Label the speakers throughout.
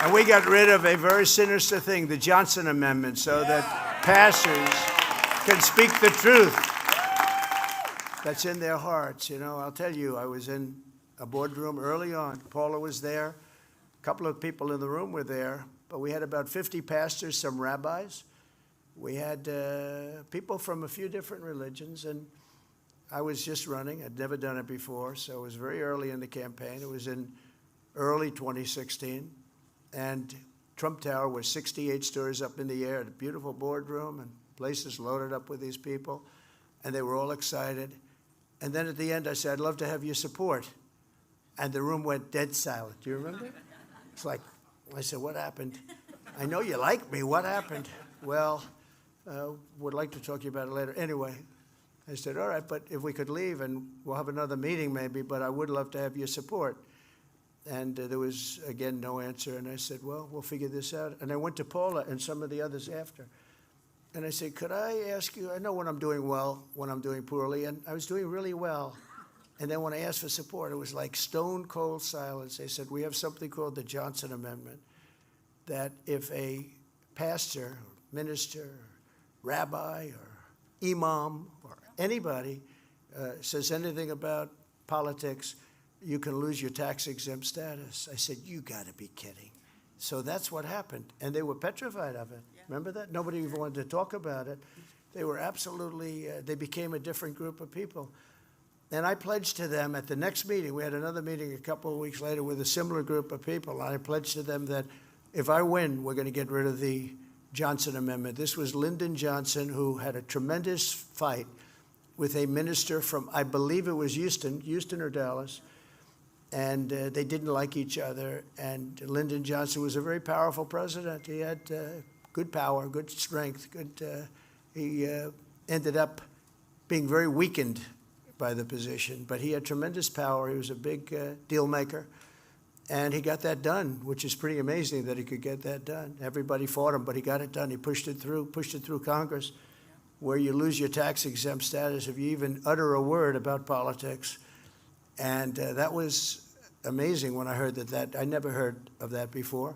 Speaker 1: And we got rid of a very sinister thing, the Johnson Amendment, so that pastors can speak the truth that's in their hearts. You know, I'll tell you, I was in a boardroom early on. Paula was there. A couple of people in the room were there, but we had about 50 pastors, some rabbis. We had people from a few different religions, and I was just running. I'd never done it before, so it was very early in the campaign. It was in early 2016, and Trump Tower was 68 stories up in the air, a beautiful boardroom, and places loaded up with these people, and they were all excited. And then at the end, I said, I'd love to have your support. And the room went dead silent. Do you remember? It's like, I said, what happened? I know you like me. What happened? Well, would like to talk to you about it later. Anyway, I said, all right, but if we could leave and we'll have another meeting maybe, but I would love to have your support. And there was, again, no answer. And I said, well, we'll figure this out. And I went to Paula and some of the others after. And I said, could I ask you, I know when I'm doing well, when I'm doing poorly, and I was doing really well. And then when I asked for support, it was like stone cold silence. They said, we have something called the Johnson Amendment, that if a pastor, minister, rabbi, or imam, or anybody says anything about politics, you can lose your tax-exempt status. I said, you got to be kidding. So that's what happened. And they were petrified of it. Yeah. Remember that? Nobody even wanted to talk about it. They were absolutely, they became a different group of people. And I pledged to them at the next meeting, we had another meeting a couple of weeks later with a similar group of people, and I pledged to them that if I win, we're going to get rid of the Johnson Amendment. This was Lyndon Johnson, who had a tremendous fight with a minister from, I believe it was Houston or Dallas, and they didn't like each other. And Lyndon Johnson was a very powerful president. He had good power, good strength, he ended up being very weakened by the position, but he had tremendous power. He was a big deal maker, and he got that done, which is pretty amazing that he could get that done. Everybody fought him, but he got it done. He pushed it through Congress, where you lose your tax-exempt status if you even utter a word about politics. And that was amazing when I heard that. I never heard of that before.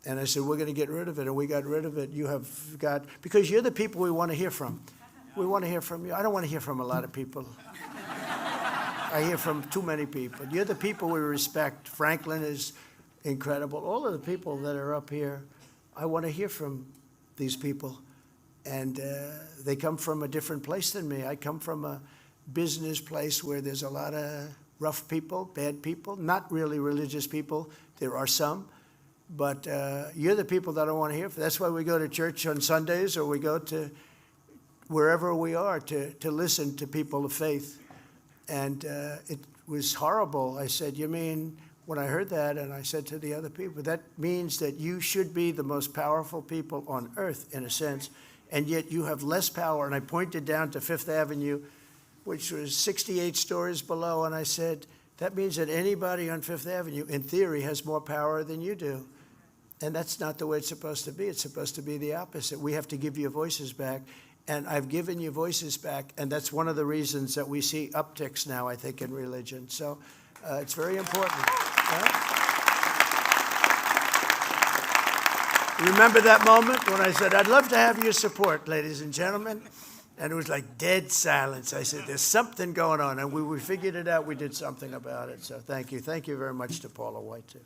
Speaker 1: And I said, we're going to get rid of it, and we got rid of it. You have got, because you're the people we want to hear from. We want to hear from you. I don't want to hear from a lot of people. I hear from too many people. You're the people we respect. Franklin is incredible. All of the people that are up here, I want to hear from these people. And they come from a different place than me. I come from a business place where there's a lot of rough people, bad people, not really religious people. There are some. But you're the people that I want to hear from. That's why we go to church on Sundays, or we go to wherever we are to listen to people of faith. And it was horrible. I said, you mean, when I heard that, and I said to the other people, that means that you should be the most powerful people on earth, in a sense, and yet you have less power. And I pointed down to Fifth Avenue, which was 68 stories below, and I said, that means that anybody on Fifth Avenue, in theory, has more power than you do. And that's not the way it's supposed to be. It's supposed to be the opposite. We have to give your voices back. And I've given you voices back, and that's one of the reasons that we see upticks now, I think, in religion. So it's very important. Right? Remember that moment when I said, I'd love to have your support, ladies and gentlemen? And it was like dead silence. I said, there's something going on. And we figured it out. We did something about it. So thank you. Thank you very much to Paula White, too.